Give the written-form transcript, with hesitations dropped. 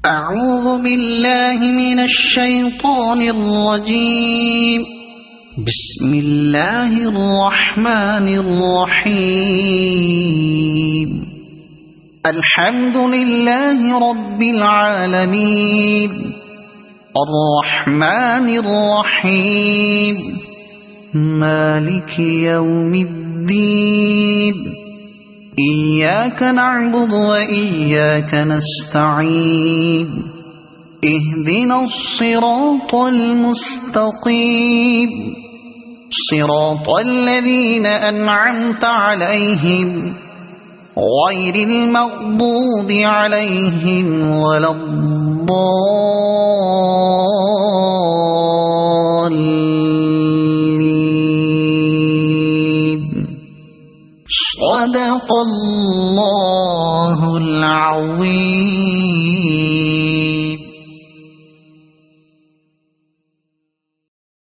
أعوذ بالله من الشيطان الرجيم. بسم الله الرحمن الرحيم. الحمد لله رب العالمين الرحمن الرحيم مالك يوم الدين إياك نعبد وإياك نستعين اهدنا الصراط المستقيم صراط الذين أنعمت عليهم غير المغضوب عليهم ولا الضالين. صدق الله العظيم.